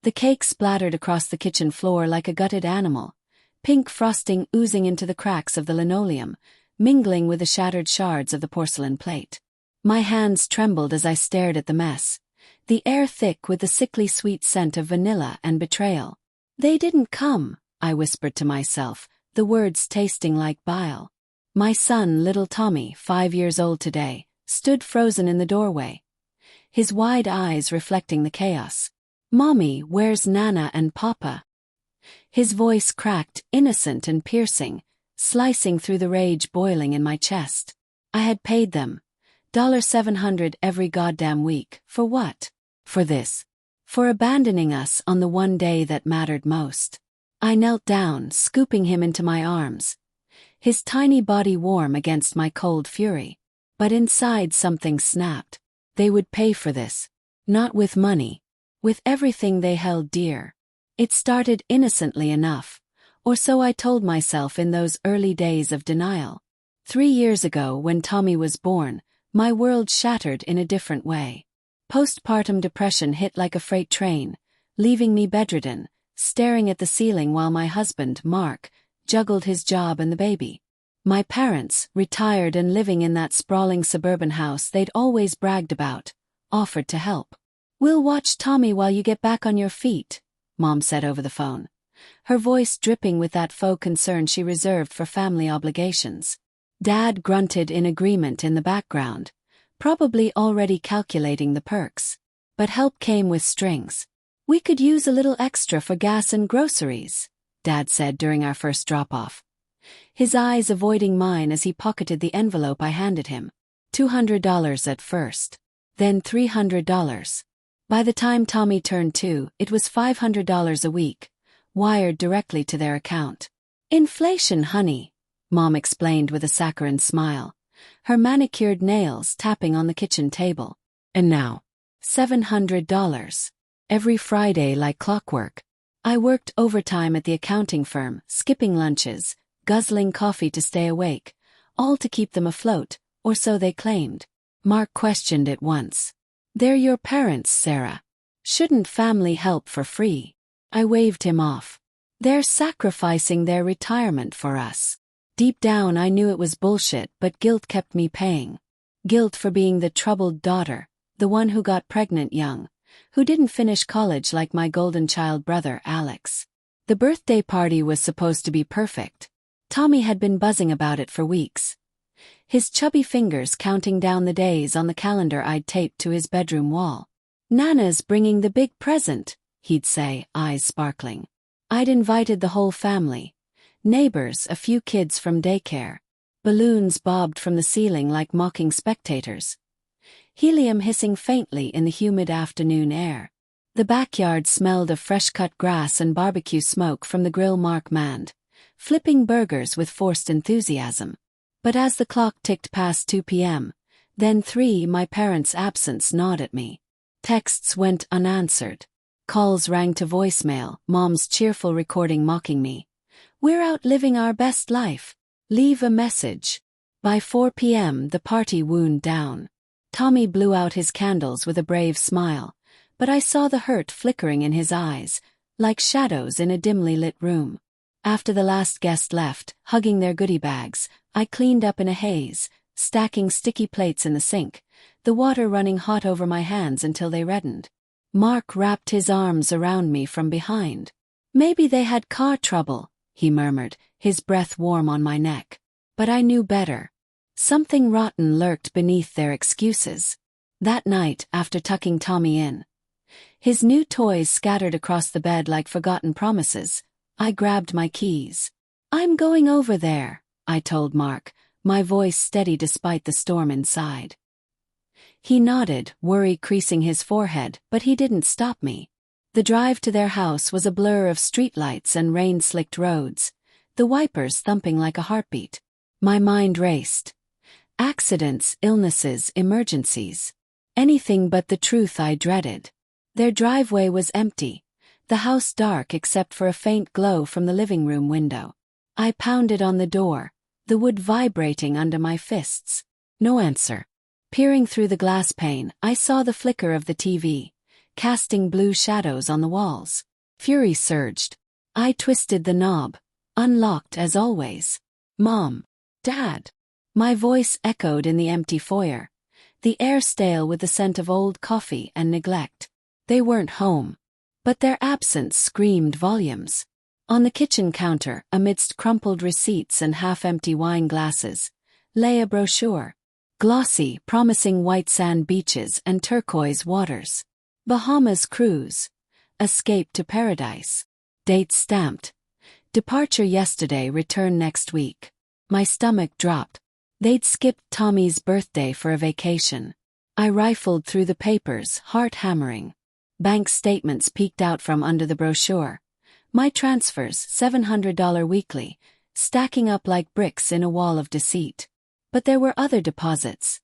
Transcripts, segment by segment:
The cake splattered across the kitchen floor like a gutted animal, pink frosting oozing into the cracks of the linoleum, mingling with the shattered shards of the porcelain plate. My hands trembled as I stared at the mess, the air thick with the sickly sweet scent of vanilla and betrayal. "They didn't come," I whispered to myself, the words tasting like bile. My son, little Tommy, 5 years old today, stood frozen in the doorway, his wide eyes reflecting the chaos. "Mommy, where's Nana and Papa?" His voice cracked, innocent and piercing, slicing through the rage boiling in my chest. I had paid them $700 every goddamn week. For what? For this. For abandoning us on the one day that mattered most. I knelt down, scooping him into my arms, his tiny body warm against my cold fury. But inside something snapped. They would pay for this. Not with money. With everything they held dear. It started innocently enough, or so I told myself in those early days of denial. 3 years ago, when Tommy was born, my world shattered in a different way. Postpartum depression hit like a freight train, leaving me bedridden, staring at the ceiling while my husband, Mark, juggled his job and the baby. My parents, retired and living in that sprawling suburban house they'd always bragged about, offered to help. "We'll watch Tommy while you get back on your feet," Mom said over the phone, her voice dripping with that faux concern she reserved for family obligations. Dad grunted in agreement in the background, probably already calculating the perks. But help came with strings. "We could use a little extra for gas and groceries," Dad said during our first drop-off, his eyes avoiding mine as he pocketed the envelope I handed him. $200 at first. Then $300. By the time Tommy turned 2, it was $500 a week, wired directly to their account. "Inflation, honey," Mom explained with a saccharine smile, her manicured nails tapping on the kitchen table. "And now, $700. Every Friday like clockwork." I worked overtime at the accounting firm, skipping lunches, guzzling coffee to stay awake, all to keep them afloat, or so they claimed. Mark questioned it once. "They're your parents, Sarah. Shouldn't family help for free?" I waved him off. "They're sacrificing their retirement for us." Deep down I knew it was bullshit, but guilt kept me paying. Guilt for being the troubled daughter, the one who got pregnant young, who didn't finish college like my golden child brother Alex. The birthday party was supposed to be perfect. Tommy had been buzzing about it for weeks, his chubby fingers counting down the days on the calendar I'd taped to his bedroom wall. "Nana's bringing the big present," he'd say, eyes sparkling. I'd invited the whole family. Neighbors, a few kids from daycare. Balloons bobbed from the ceiling like mocking spectators. Helium hissing faintly in the humid afternoon air. The backyard smelled of fresh-cut grass and barbecue smoke from the grill Mark manned, flipping burgers with forced enthusiasm. But as the clock ticked past 2 p.m., then 3, my parents' absence gnawed at me. Texts went unanswered. Calls rang to voicemail, Mom's cheerful recording mocking me. "We're out living our best life. Leave a message." By 4 p.m. the party wound down. Tommy blew out his candles with a brave smile, but I saw the hurt flickering in his eyes, like shadows in a dimly lit room. After the last guest left, hugging their goodie bags, I cleaned up in a haze, stacking sticky plates in the sink, the water running hot over my hands until they reddened. Mark wrapped his arms around me from behind. "Maybe they had car trouble," he murmured, his breath warm on my neck. But I knew better. Something rotten lurked beneath their excuses. That night, after tucking Tommy in, his new toys scattered across the bed like forgotten promises, I grabbed my keys. "I'm going over there," I told Mark, my voice steady despite the storm inside. He nodded, worry creasing his forehead, but he didn't stop me. The drive to their house was a blur of streetlights and rain-slicked roads, the wipers thumping like a heartbeat. My mind raced. Accidents, illnesses, emergencies. Anything but the truth I dreaded. Their driveway was empty, the house dark except for a faint glow from the living room window. I pounded on the door, the wood vibrating under my fists. No answer. Peering through the glass pane, I saw the flicker of the TV, casting blue shadows on the walls. Fury surged. I twisted the knob, unlocked as always. "Mom. Dad." My voice echoed in the empty foyer, the air stale with the scent of old coffee and neglect. They weren't home, but their absence screamed volumes. On the kitchen counter, amidst crumpled receipts and half-empty wine glasses, lay a brochure. Glossy, promising white sand beaches and turquoise waters. Bahamas cruise. Escape to paradise. Date stamped. Departure yesterday, return next week. My stomach dropped. They'd skipped Tommy's birthday for a vacation. I rifled through the papers, heart hammering. Bank statements peeked out from under the brochure. My transfers, $700 weekly, stacking up like bricks in a wall of deceit. But there were other deposits.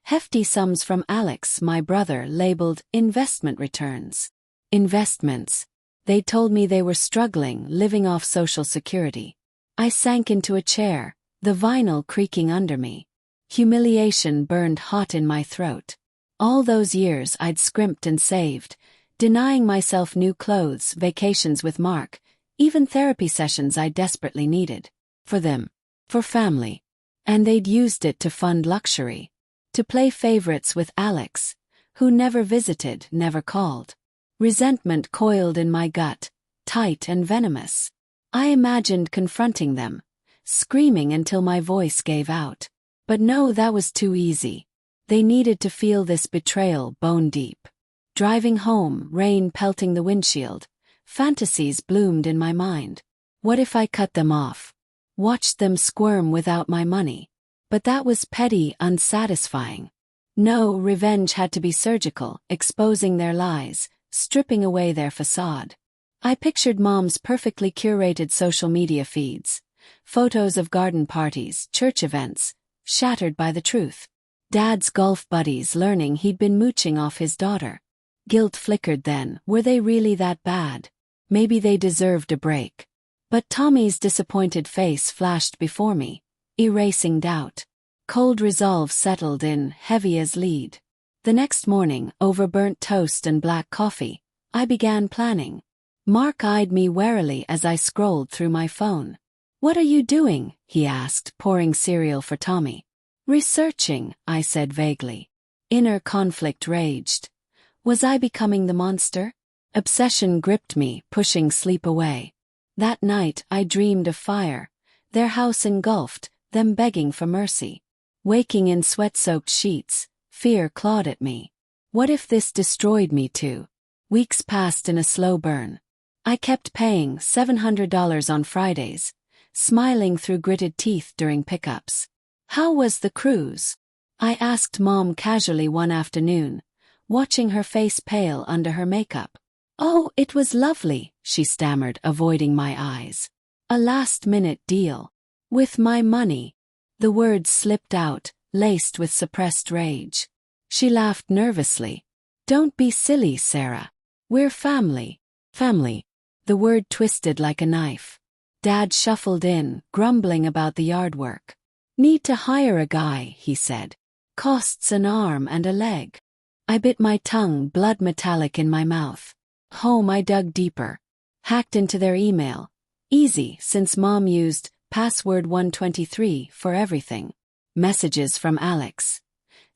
Hefty sums from Alex, my brother, labeled investment returns. Investments. They told me they were struggling, living off Social Security. I sank into a chair, the vinyl creaking under me. Humiliation burned hot in my throat. All those years I'd scrimped and saved, denying myself new clothes, vacations with Mark, even therapy sessions I desperately needed. For them. For family. And they'd used it to fund luxury. To play favorites with Alex, who never visited, never called. Resentment coiled in my gut, tight and venomous. I imagined confronting them, screaming until my voice gave out. But no, that was too easy. They needed to feel this betrayal bone deep. Driving home, rain pelting the windshield, fantasies bloomed in my mind. What if I cut them off? Watched them squirm without my money. But that was petty, unsatisfying. No, revenge had to be surgical, exposing their lies, stripping away their facade. I pictured Mom's perfectly curated social media feeds. Photos of garden parties, church events, shattered by the truth. Dad's golf buddies learning he'd been mooching off his daughter. Guilt flickered then. Were they really that bad? Maybe they deserved a break. But Tommy's disappointed face flashed before me, erasing doubt. Cold resolve settled in, heavy as lead. The next morning, over burnt toast and black coffee, I began planning. Mark eyed me warily as I scrolled through my phone. "What are you doing?" he asked, pouring cereal for Tommy. "Researching," I said vaguely. Inner conflict raged. Was I becoming the monster? Obsession gripped me, pushing sleep away. That night I dreamed of fire, their house engulfed, them begging for mercy. Waking in sweat-soaked sheets, fear clawed at me. What if this destroyed me too? Weeks passed in a slow burn. I kept paying $700 on Fridays, smiling through gritted teeth during pickups. "How was the cruise?" I asked Mom casually one afternoon, watching her face pale under her makeup. "Oh, it was lovely," she stammered, avoiding my eyes. "A last-minute deal. With my money." The words slipped out, laced with suppressed rage. She laughed nervously. "Don't be silly, Sarah. We're family." Family. The word twisted like a knife. Dad shuffled in, grumbling about the yard work. "Need to hire a guy," he said. "Costs an arm and a leg." I bit my tongue, blood metallic in my mouth. Home I dug deeper. Hacked into their email. Easy, since Mom used password 123 for everything. Messages from Alex.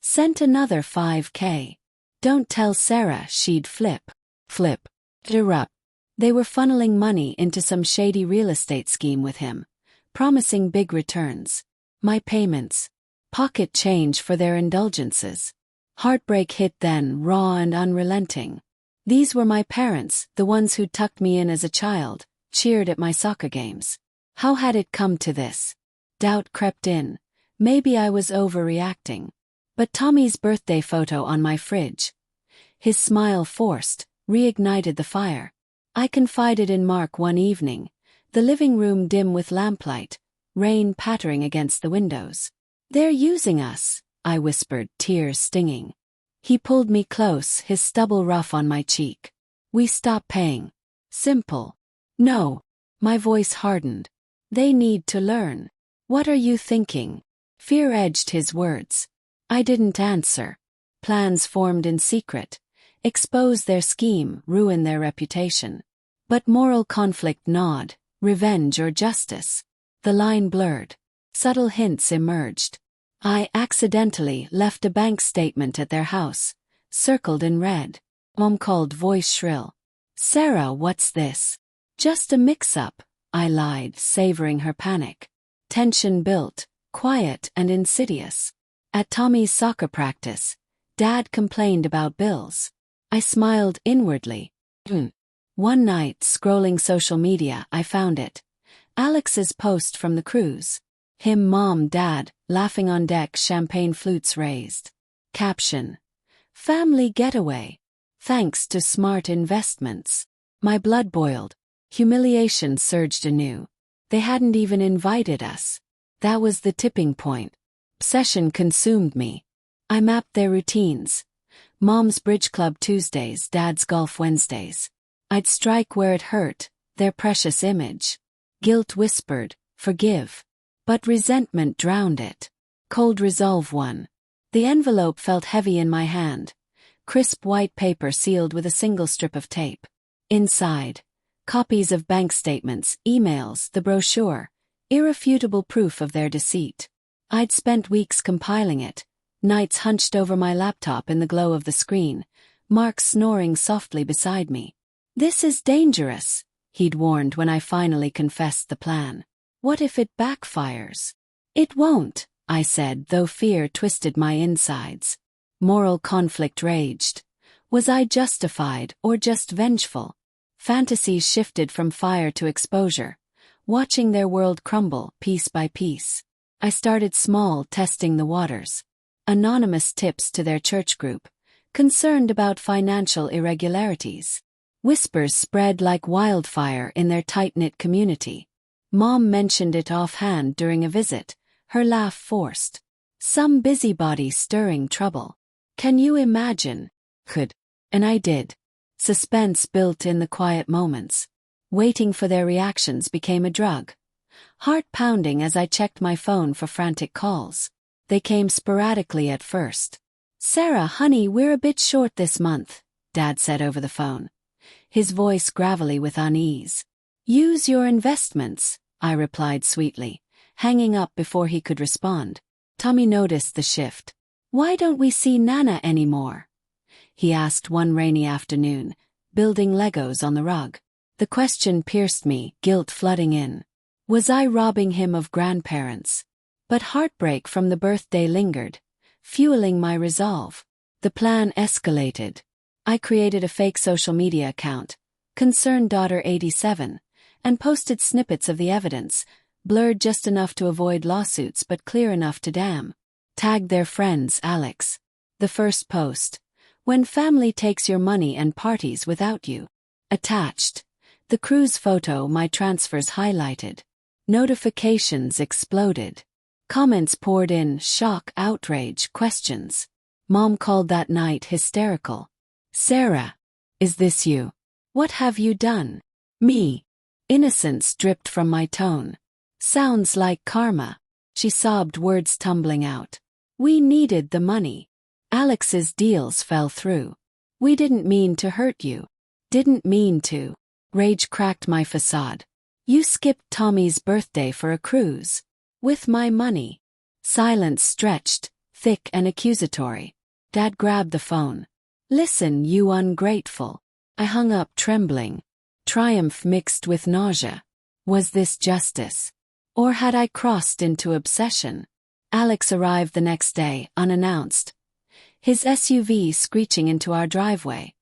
Sent another $5K. Don't tell Sarah, she'd flip. Flip. Erupt. They were funneling money into some shady real estate scheme with him, promising big returns. My payments. Pocket change for their indulgences. Heartbreak hit then, raw and unrelenting. These were my parents, the ones who'd tucked me in as a child, cheered at my soccer games. How had it come to this? Doubt crept in. Maybe I was overreacting. But Tommy's birthday photo on my fridge. His smile forced, reignited the fire. I confided in Mark one evening, the living room dim with lamplight, rain pattering against the windows. "They're using us," I whispered, tears stinging. He pulled me close, his stubble rough on my cheek. "We stop paying." Simple. "No." My voice hardened. "They need to learn." "What are you thinking?" Fear edged his words. I didn't answer. Plans formed in secret, expose their scheme, ruin their reputation. But moral conflict gnawed, revenge or justice. The line blurred. Subtle hints emerged. I accidentally left a bank statement at their house, circled in red. Mom called, voice shrill. Sarah, what's this? Just a mix-up, I lied, savoring her panic. Tension built, quiet and insidious. At Tommy's soccer practice, Dad complained about bills. I smiled inwardly. One night, scrolling social media, I found it. Alex's post from the cruise. Him, Mom, Dad, laughing on deck, champagne flutes raised. Caption: family getaway. Thanks to smart investments. My blood boiled. Humiliation surged anew. They hadn't even invited us. That was the tipping point. Obsession consumed me. I mapped their routines. Mom's bridge club Tuesdays, Dad's golf Wednesdays. I'd strike where it hurt, their precious image. Guilt whispered, forgive. But resentment drowned it. Cold resolve won. The envelope felt heavy in my hand. Crisp white paper sealed with a single strip of tape. Inside, copies of bank statements, emails, the brochure, irrefutable proof of their deceit. I'd spent weeks compiling it, nights hunched over my laptop in the glow of the screen, Mark snoring softly beside me. This is dangerous, he'd warned when I finally confessed the plan. What if it backfires? It won't, I said, though fear twisted my insides. Moral conflict raged. Was I justified or just vengeful? Fantasies shifted from fire to exposure, watching their world crumble piece by piece. I started small, testing the waters. Anonymous tips to their church group, concerned about financial irregularities. Whispers spread like wildfire in their tight-knit community. Mom mentioned it offhand during a visit, her laugh forced. Some busybody stirring trouble. Can you imagine? Could. And I did. Suspense built in the quiet moments. Waiting for their reactions became a drug. Heart pounding as I checked my phone for frantic calls. They came sporadically at first. Sarah, honey, we're a bit short this month, Dad said over the phone. His voice gravelly with unease. Use your investments, I replied sweetly, hanging up before he could respond. Tommy noticed the shift. Why don't we see Nana anymore? He asked one rainy afternoon, building Legos on the rug. The question pierced me, guilt flooding in. Was I robbing him of grandparents? But heartbreak from the birthday lingered, fueling my resolve. The plan escalated. I created a fake social media account, Concerned Daughter 87, and posted snippets of the evidence, blurred just enough to avoid lawsuits but clear enough to damn. Tagged their friends, Alex. The first post. When family takes your money and parties without you. Attached. The cruise photo my transfers highlighted. Notifications exploded. Comments poured in, shock, outrage, questions. Mom called that night hysterical. Sarah, is this you? What have you done? Me. Innocence dripped from my tone. Sounds like karma. She sobbed, words tumbling out. We needed the money. Alex's deals fell through. We didn't mean to hurt you. Didn't mean to. Rage cracked my facade. You skipped Tommy's birthday for a cruise. With my money. Silence stretched, thick and accusatory. Dad grabbed the phone. Listen, you ungrateful. I hung up trembling. Triumph mixed with nausea. Was this justice? Or had I crossed into obsession? Alex arrived the next day, unannounced. His SUV screeching into our driveway.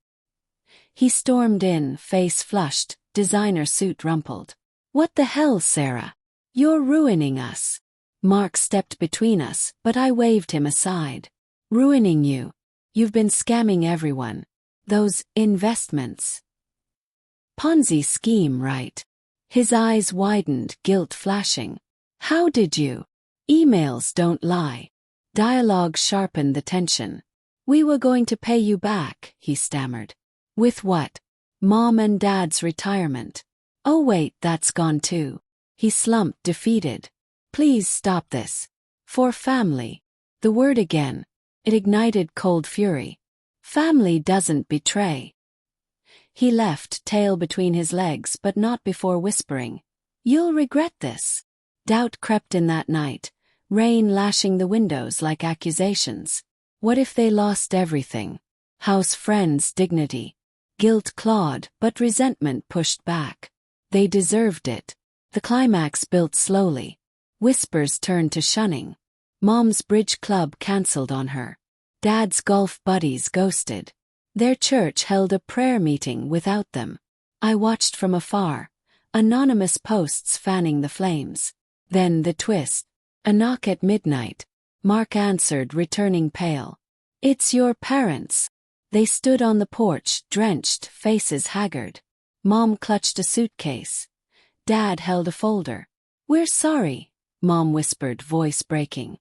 He stormed in, face flushed, designer suit rumpled. What the hell, Sarah? You're ruining us. Mark stepped between us, but I waved him aside. Ruining you. You've been scamming everyone. Those investments. Ponzi scheme, right? His eyes widened, guilt flashing. How did you? Emails don't lie. Dialogue sharpened the tension. We were going to pay you back, he stammered. With what? Mom and Dad's retirement. Oh wait, that's gone too. He slumped, defeated. Please stop this. For family. The word again. It ignited cold fury. Family doesn't betray. He left, tail between his legs, but not before whispering, "You'll regret this." Doubt crept in that night, rain lashing the windows like accusations. What if they lost everything? House, friends, dignity. Guilt clawed, but resentment pushed back. They deserved it. The climax built slowly. Whispers turned to shunning. Mom's bridge club cancelled on her. Dad's golf buddies ghosted. Their church held a prayer meeting without them. I watched from afar, anonymous posts fanning the flames. Then the twist. A knock at midnight. Mark answered, returning pale. "It's your parents." They stood on the porch, drenched, faces haggard. Mom clutched a suitcase. Dad held a folder. "We're sorry," Mom whispered, voice breaking.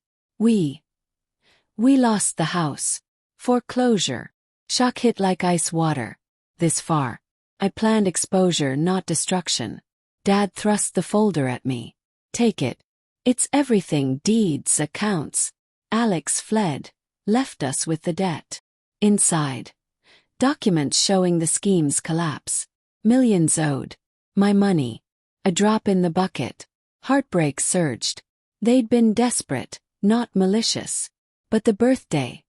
We lost the house. Foreclosure. Shock hit like ice water. This far. I planned exposure, not destruction. Dad thrust the folder at me. "Take it. It's everything, deeds, accounts." Alex fled, left us with the debt. Inside. Documents showing the scheme's collapse. Millions owed. My money. A drop in the bucket. Heartbreak surged. They'd been desperate, not malicious. But the birthday.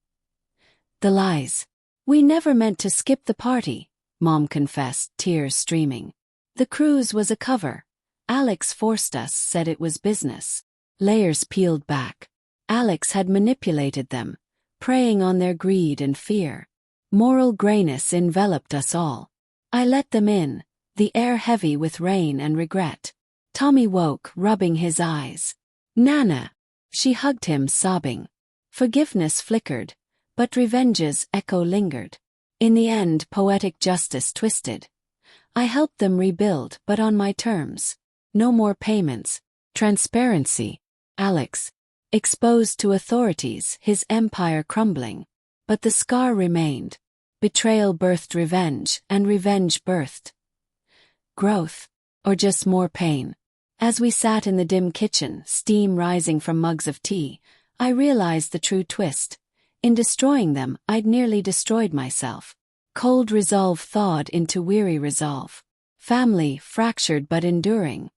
The lies. "We never meant to skip the party," Mom confessed, tears streaming. "The cruise was a cover. Alex forced us, said it was business." Layers peeled back. Alex had manipulated them, preying on their greed and fear. Moral grayness enveloped us all. I let them in, the air heavy with rain and regret. Tommy woke, rubbing his eyes. "Nana." She hugged him, sobbing. Forgiveness flickered, but revenge's echo lingered. In the end, poetic justice twisted. I helped them rebuild, but on my terms. No more payments. Transparency. Alex. Exposed to authorities, his empire crumbling. But the scar remained. Betrayal birthed revenge, and revenge birthed growth. Or just more pain. As we sat in the dim kitchen, steam rising from mugs of tea, I realized the true twist. In destroying them, I'd nearly destroyed myself. Cold resolve thawed into weary resolve. Family, fractured but enduring.